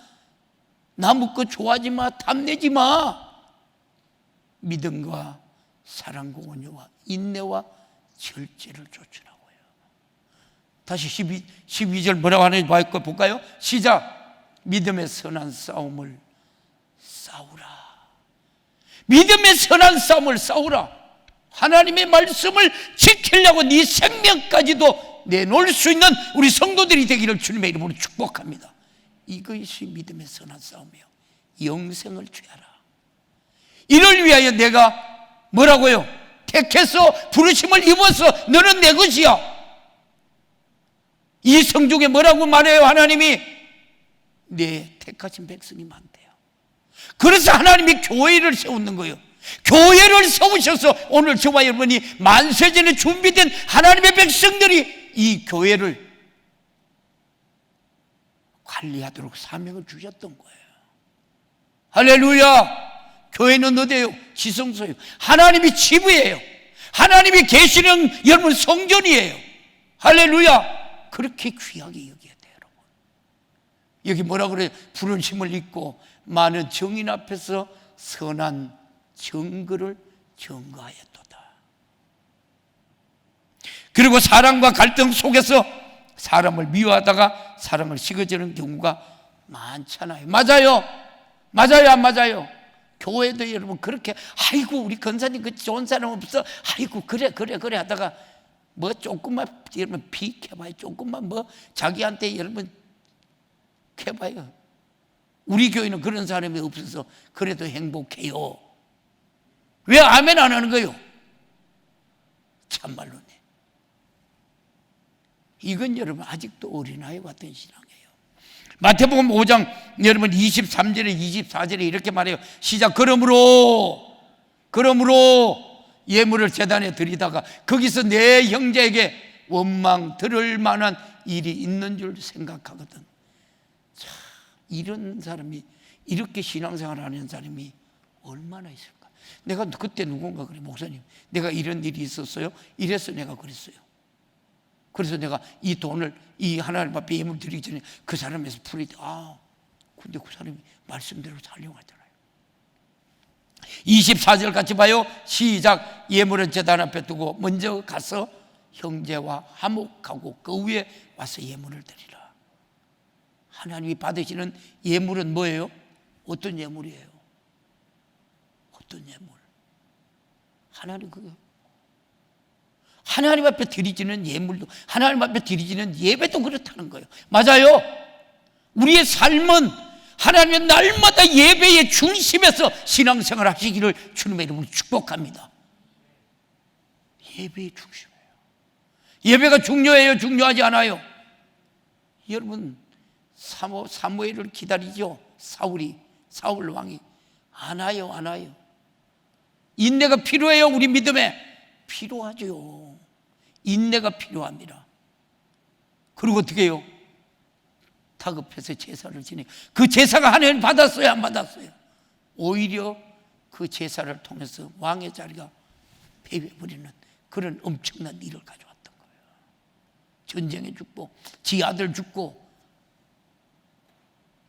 남의 것 좋아하지 마. 탐내지 마. 믿음과 사랑과 온유와 인내와 절제를 쫓으라고요. 다시 12절 뭐라고 하는지 볼까요? 시작. 믿음의 선한 싸움을 싸우라. 믿음의 선한 싸움을 싸우라. 하나님의 말씀을 지키려고 네 생명까지도 내놓을 수 있는 우리 성도들이 되기를 주님의 이름으로 축복합니다. 이것이 믿음의 선한 싸움이요, 영생을 취하라. 이를 위하여 내가 뭐라고요? 택해서 부르심을 입어서 너는 내 것이야. 이 성중에 뭐라고 말해요? 하나님이 내 택하신 백성이 많대요. 그래서 하나님이 교회를 세우는 거예요. 교회를 세우셔서 오늘 저와 여러분이 만세전에 준비된 하나님의 백성들이 이 교회를 관리하도록 사명을 주셨던 거예요. 할렐루야. 교회는 어디예요? 지성소예요. 하나님이 지부예요. 하나님이 계시는 여러분 성전이에요. 할렐루야. 그렇게 귀하게 여겨야 돼요, 여러분. 여기 뭐라 그래요? 부르심을 입고 많은 정인 앞에서 선한 증거를 증거하였도다. 그리고 사랑과 갈등 속에서 사람을 미워하다가 사람을 식어지는 경우가 많잖아요. 맞아요? 맞아요, 안 맞아요? 교회도 여러분 그렇게 아이고 우리 권사님 그 좋은 사람 없어, 아이고 그래 하다가 뭐 조금만 여러분 비켜봐요. 조금만 뭐 자기한테 여러분 해봐요. 우리 교회는 그런 사람이 없어서 그래도 행복해요. 왜 아멘 안 하는 거예요? 참말로네. 이건 여러분 아직도 어린아이 같은 신앙이에요. 마태복음 5장 여러분 23절에 24절에 이렇게 말해요. 시작. 그러므로 예물을 제단에 드리다가 거기서 내 형제에게 원망 들을 만한 일이 있는 줄 생각하거든. 자, 이런 사람이, 이렇게 신앙생활 하는 사람이 얼마나 있을까? 내가 그때 누군가 그래, 목사님 내가 이런 일이 있었어요. 이래서 내가 그랬어요. 그래서 내가 이 돈을 이 하나님 앞에 예물 드리기 전에 그 사람에서 풀이 돼. 근데 그 사람이 말씀대로 살려하잖아요. 24절 같이 봐요. 시작. 예물은 제단 앞에 두고 먼저 가서 형제와 화목하고 그 위에 와서 예물을 드리라. 하나님이 받으시는 예물은 뭐예요? 어떤 예물이에요? 어떤 예물? 하나님 그거 하나님 앞에 드리지는 예물도, 하나님 앞에 드리지는 예배도 그렇다는 거예요. 맞아요. 우리의 삶은 하나님의 날마다 예배의 중심에서 신앙생활 하시기를 주님의 이름으로 축복합니다. 예배의 중심이에요. 예배가 중요해요? 중요하지 않아요? 여러분, 사무엘을 기다리죠. 사울 왕이. 안 와요, 안 와요. 인내가 필요해요. 우리 믿음에 필요하죠. 인내가 필요합니다. 그리고 어떻게 해요? 다급해서 제사를 지내. 그 제사가 하나님 받았어요, 안 받았어요? 오히려 그 제사를 통해서 왕의 자리가 패배해버리는 그런 엄청난 일을 가져왔던 거예요. 전쟁에 죽고 지 아들 죽고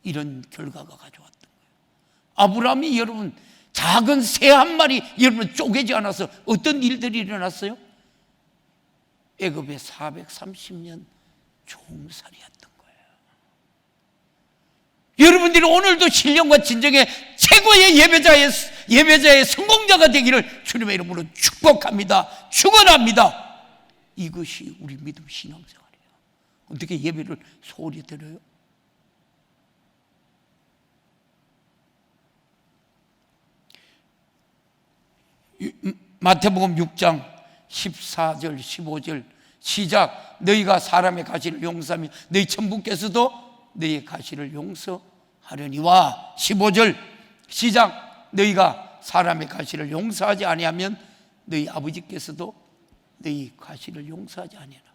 이런 결과가 가져왔던 거예요. 아브라함이 여러분 작은 새 한 마리 여러분 쪼개지 않아서 어떤 일들이 일어났어요? 애굽에 430년 종살이였던 거예요. 여러분들이 오늘도 신령과 진정의 최고의 예배자의 성공자가 되기를 주님의 이름으로 축복합니다. 축원합니다. 이것이 우리 믿음 신앙생활이에요. 어떻게 예배를 소홀히 드려요? 마태복음 6장 14절 15절 시작. 너희가 사람의 가시를 용서하면 너희 천부께서도 너희의 가시를 용서하려니와. 15절 시작. 너희가 사람의 가시를 용서하지 아니하면 너희 아버지께서도 너희 가시를 용서하지 아니하라.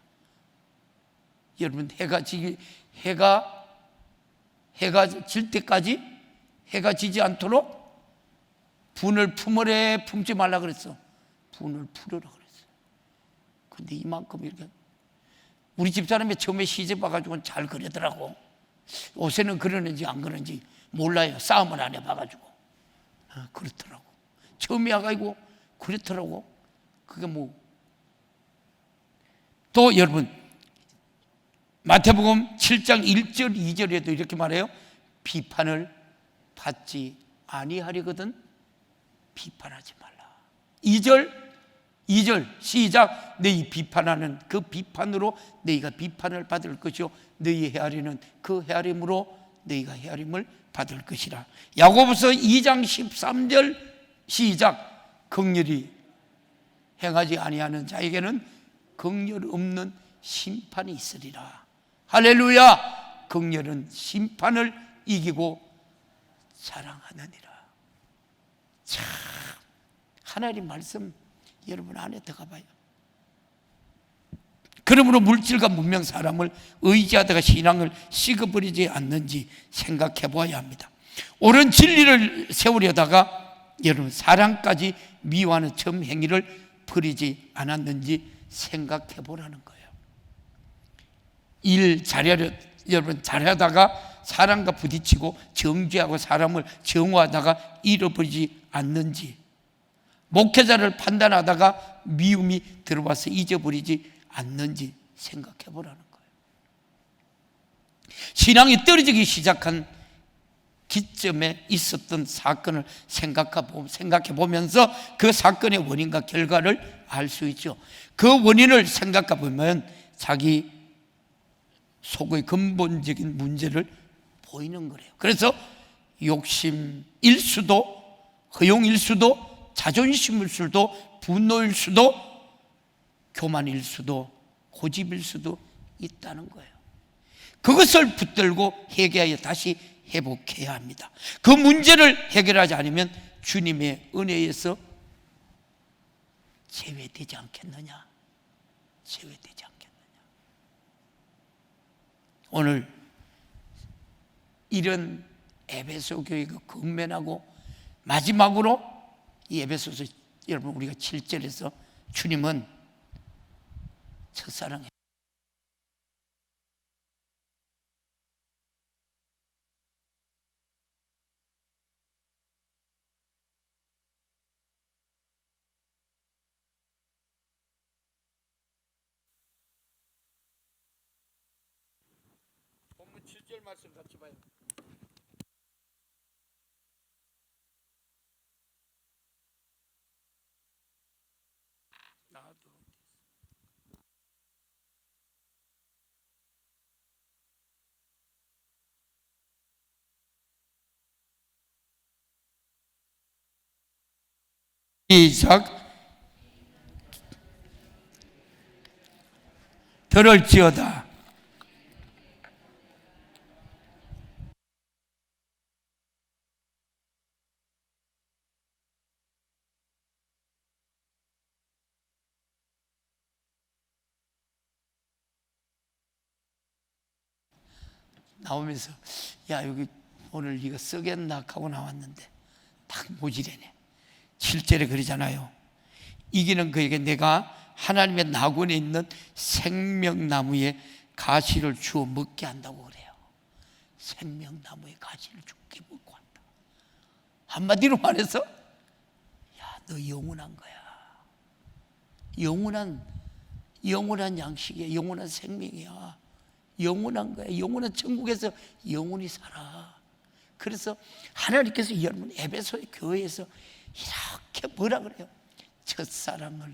여러분 해가 질 때까지 해가 지지 않도록 분을 품으래 품지 말라 그랬어. 분을 풀으라 그랬어요. 근데 이만큼 이렇게 우리 집사람이 처음에 시집 와가지고는 잘 그러더라고. 요새는 그러는지 안 그러는지 몰라요. 싸움을 안 해봐가지고. 그렇더라고. 처음에 와가지고 그렇더라고. 그게 뭐. 또 여러분 마태복음 7장 1절 2절에도 이렇게 말해요. 비판을 받지 아니하려거든 비판하지 말라. 2절 시작. 너희 비판하는 그 비판으로 너희가 비판을 받을 것이요 너희 헤아리는 그 헤아림으로 너희가 헤아림을 받을 것이라. 야고보서 2장 13절 시작. 긍휼히 행하지 아니하는 자에게는 긍휼 없는 심판이 있으리라. 할렐루야. 긍휼은 심판을 이기고 사랑하느니라. 참 하나님 말씀 여러분 안에 들어가 봐요. 그러므로 물질과 문명 사람을 의지하다가 신앙을 식어버리지 않는지 생각해 보아야 합니다. 옳은 진리를 세우려다가 여러분 사랑까지 미워하는 점 행위를 버리지 않았는지 생각해 보라는 거예요. 일 여러분 잘하다가 사람과 부딪히고 정죄하고 사람을 정오하다가 잃어버리지 않는지, 목회자를 판단하다가 미움이 들어와서 잊어버리지 않는지 생각해 보라는 거예요. 신앙이 떨어지기 시작한 기점에 있었던 사건을 생각해 보면서 그 사건의 원인과 결과를 알 수 있죠. 그 원인을 생각해 보면 자기 속의 근본적인 문제를 보이는 거래요. 그래서 욕심일 수도, 허용일 수도, 자존심일 수도, 분노일 수도, 교만일 수도, 고집일 수도 있다는 거예요. 그것을 붙들고 회개하여 다시 회복해야 합니다. 그 문제를 해결하지 않으면 주님의 은혜에서 제외되지 않겠느냐? 제외되지 않겠느냐? 오늘 이런 에베소 교회가 건면하고 마지막으로 이 에베소서 여러분 우리가 7절에서 주님은 첫사랑해 7절 말씀 같이 봐요. 나도 시작. 들을지어다. 나오면서 야 여기 오늘 이거 쓰겠나 하고 나왔는데 딱 모질해네. 7절에 그러잖아요. 이기는 그에게 내가 하나님의 낙원에 있는 생명나무의 가시를 주어 먹게 한다고 그래요. 생명나무의 가시를 주게 먹고 한다. 한마디로 말해서 야, 너 영원한 거야. 영원한 양식이야. 영원한 생명이야. 영원한 거야. 영원한 천국에서 영원히 살아. 그래서 하나님께서 여러분 에베소 교회에서 이렇게 뭐라 그래요? 첫사랑을,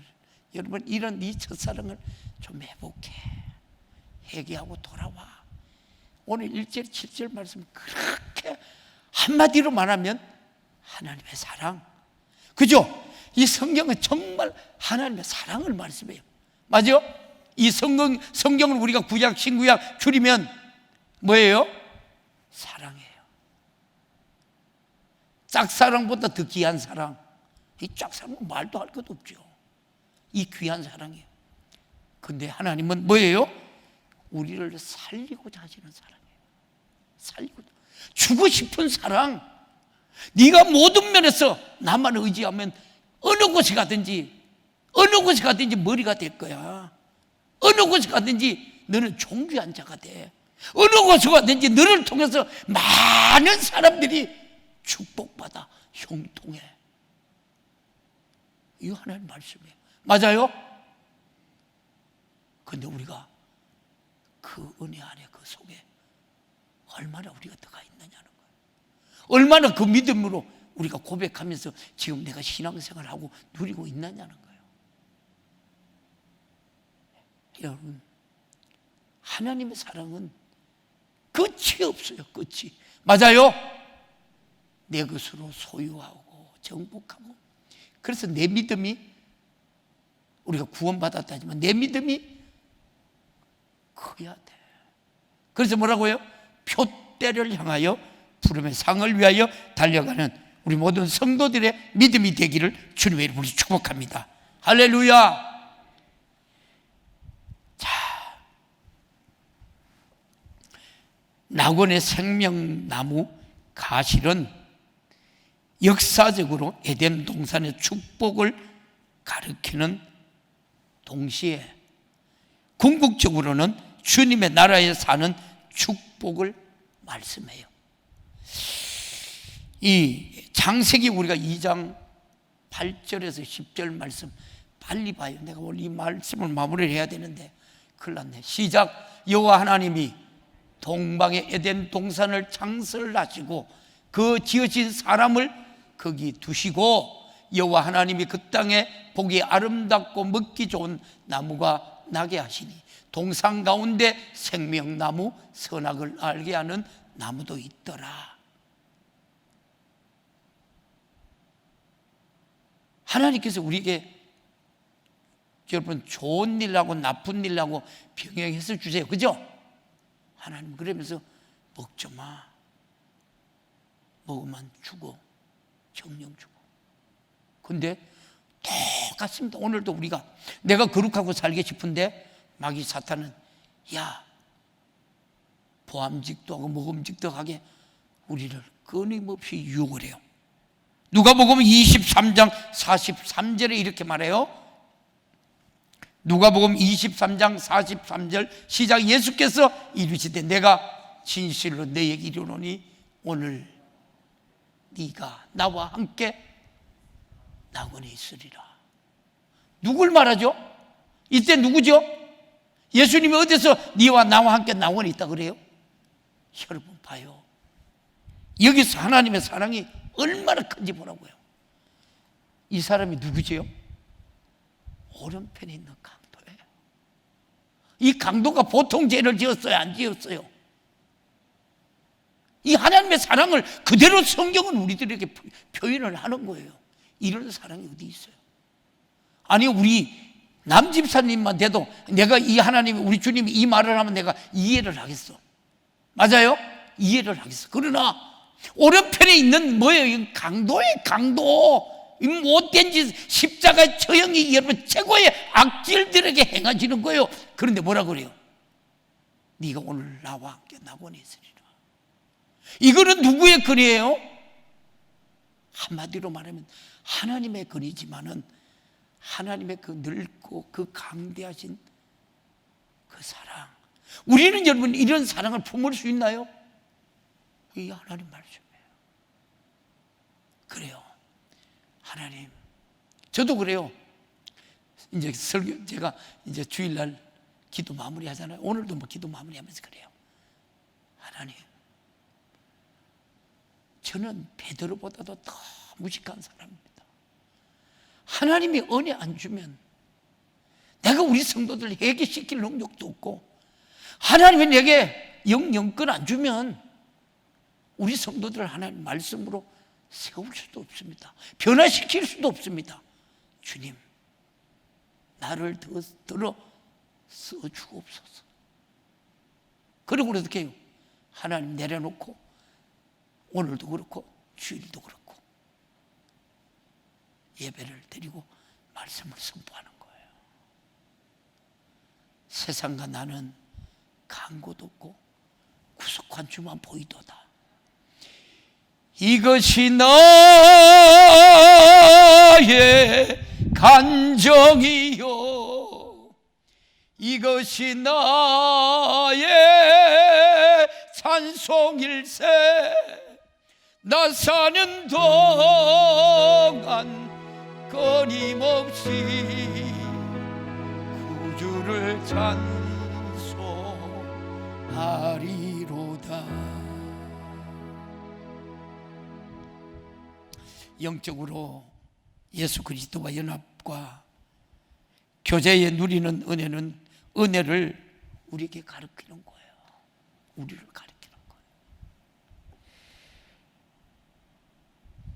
여러분 이런 이 첫사랑을 좀 회복해. 회개하고 돌아와. 오늘 1절 7절 말씀 그렇게 한마디로 말하면 하나님의 사랑. 그죠? 이 성경은 정말 하나님의 사랑을 말씀해요. 맞아요? 이 성경을 우리가 구약 신구약 줄이면 뭐예요? 사랑이에요. 짝사랑보다 더 귀한 사랑. 이 짝사랑은 말도 할 것 없죠. 이 귀한 사랑이에요. 근데 하나님은 뭐예요? 우리를 살리고자 하시는 사랑이에요. 살리고 주고 싶은 사랑. 네가 모든 면에서 나만 의지하면 어느 곳에 가든지 머리가 될 거야. 어느 곳에 가든지 너는 존귀한 자가 돼. 어느 곳에 가든지 너를 통해서 많은 사람들이 축복받아 형통해. 이거 하나님 말씀이에요. 맞아요? 근데 우리가 그 은혜 안에 그 속에 얼마나 우리가 들어가 있느냐는 거예요. 얼마나 그 믿음으로 우리가 고백하면서 지금 내가 신앙생활하고 누리고 있느냐는 거예요. 여러분, 하나님의 사랑은 끝이 없어요. 끝이. 맞아요? 내 것으로 소유하고 정복하고. 그래서 내 믿음이, 우리가 구원받았다지만 내 믿음이 커야 돼. 그래서 뭐라고요? 표대를 향하여 부름의 상을 위하여 달려가는 우리 모든 성도들의 믿음이 되기를 주님의 이름으로 축복합니다. 할렐루야. 자, 낙원의 생명나무 가실은 역사적으로 에덴 동산의 축복을 가리키는 동시에 궁극적으로는 주님의 나라에 사는 축복을 말씀해요. 이 창세기 우리가 2장 8절에서 10절 말씀 빨리 봐요. 내가 오늘 이 말씀을 마무리를 해야 되는데 큰일 났네. 시작. 여호와 하나님이 동방의 에덴 동산을 창설하시고 그 지으신 사람을 거기 두시고 여호와 하나님이 그 땅에 보기 아름답고 먹기 좋은 나무가 나게 하시니 동산 가운데 생명나무 선악을 알게 하는 나무도 있더라. 하나님께서 우리에게 여러분 좋은 일하고 나쁜 일하고 병행해서 주세요. 그죠? 하나님 그러면서 먹지 마. 먹으면 죽어. 정령 죽어. 근데 똑같습니다. 오늘도 우리가 내가 거룩하고 살기 싶은데 마귀 사탄은 야 보암직도 하고 먹음직도 하게 우리를 끊임없이 유혹을 해요. 누가복음 23장 43절에 이렇게 말해요. 누가복음 23장 43절 시작. 예수께서 이르시되 내가 진실로 너에게 이르노니 오늘 네가 나와 함께 낙원에 있으리라. 누굴 말하죠? 이때 누구죠? 예수님이 어디서 네와 나와 함께 낙원에 있다 그래요? 여러분 봐요. 여기서 하나님의 사랑이 얼마나 큰지 보라고요. 이 사람이 누구지요? 오른편에 있는 강도예요. 이 강도가 보통 죄를 지었어요? 안 지었어요? 이 하나님의 사랑을 그대로 성경은 우리들에게 표현을 하는 거예요. 이런 사랑이 어디 있어요? 아니, 우리 남집사님만 돼도 내가 이 하나님, 우리 주님이 이 말을 하면 내가 이해를 하겠어. 맞아요? 이해를 하겠어. 그러나 오른편에 있는 뭐예요? 이 강도의 강도. 이 못된 짓, 십자가의 처형이 여러분 최고의 악질들에게 행하시는 거예요. 그런데 뭐라고 그래요? 네가 오늘 나와 함께 낙원에 있으리라. 이거는 누구의 글이에요? 한마디로 말하면 하나님의 글이지만은 하나님의 그 넓고 그 강대하신 그 사랑, 우리는 여러분 이런 사랑을 품을 수 있나요? 이 하나님 말씀이에요. 그래요. 하나님, 저도 그래요. 이제 설교, 제가 이제 주일날 기도 마무리 하잖아요. 오늘도 뭐 기도 마무리 하면서 그래요. 하나님, 저는 베드로보다도 더 무식한 사람입니다. 하나님이 은혜 안 주면 내가 우리 성도들 회개시킬 능력도 없고, 하나님이 내게 영권 안 주면 우리 성도들을 하나님 말씀으로 세울 수도 없습니다. 변화시킬 수도 없습니다. 주님, 나를 들어 써주옵소서. 그리고 어떻게 해요? 하나님 내려놓고 오늘도 그렇고 주일도 그렇고 예배를 드리고 말씀을 선포하는 거예요. 세상과 나는 간고도 없고 구속한 주만 보이도다. 이것이 나의 간정이요, 이것이 나의 찬송일세. 나 사는 동안 끊임없이 구주를 찬송하리로다. 영적으로 예수 그리스도와 연합과 교제에 누리는 은혜를 우리에게 가르치는 거예요. 우리를 가르치는 거예요.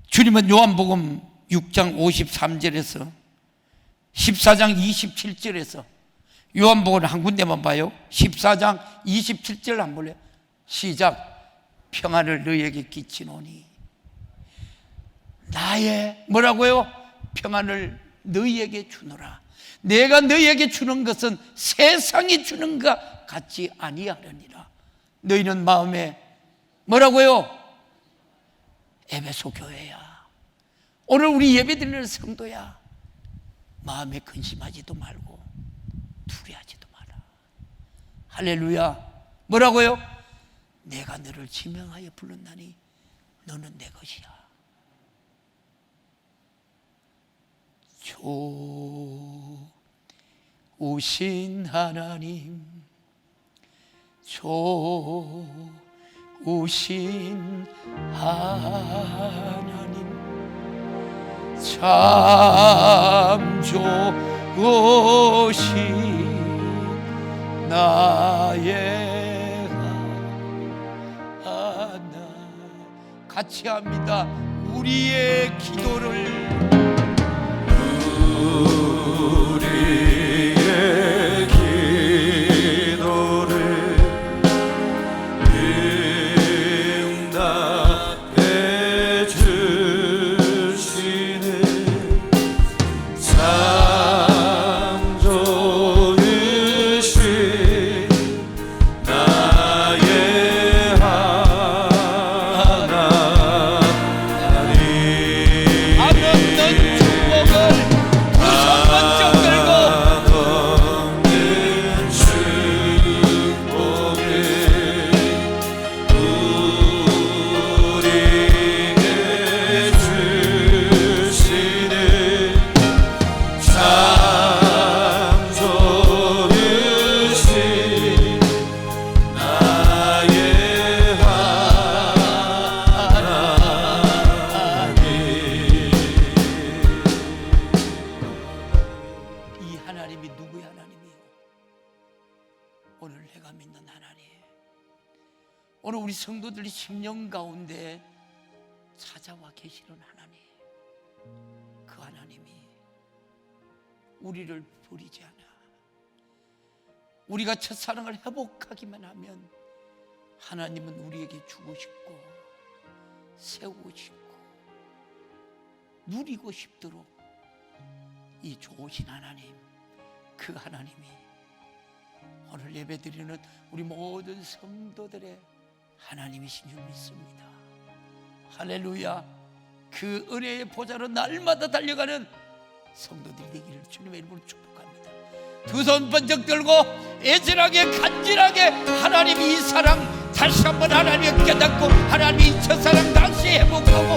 주님은 요한복음 6장 53절에서 14장 27절에서 요한복음 한 군데만 봐요. 14장 27절 한번 볼래요? 시작. 평안을 너희에게 끼치노니, 나의 뭐라고요? 평안을 너희에게 주노라. 내가 너희에게 주는 것은 세상이 주는 것 같지 아니하려니라. 너희는 마음에 뭐라고요? 에베소 교회야, 오늘 우리 예배드리는 성도야, 마음에 근심하지도 말고 두려워하지도 마라. 할렐루야. 뭐라고요? 내가 너를 지명하여 불렀나니 너는 내 것이야. 좋으신 하나님, 좋으신 하나님, 참 좋으신 나의 하나님. 같이 합니다. 우리의 기도를, 우리의 기도를 응답해 주시는 참 좋으신 나의 하나님. 한없는 축복을 오늘 우리 성도들이 심령 가운데 찾아와 계시는 하나님, 그 하나님이 우리를 버리지 않아. 우리가 첫사랑을 회복하기만 하면 하나님은 우리에게 주고 싶고 세우고 싶고 누리고 싶도록 이 좋으신 하나님, 그 하나님이 오늘 예배드리는 우리 모든 성도들의 하나님이신 줄 믿습니다. 할렐루야. 그 은혜의 보좌로 날마다 달려가는 성도들이 되기를 주님의 이름으로 축복합니다. 두 손 번쩍 들고 애절하게 간절하게 하나님이 이 사랑 다시 한번 하나님을 깨닫고 하나님이 이 첫사랑 다시 회복하고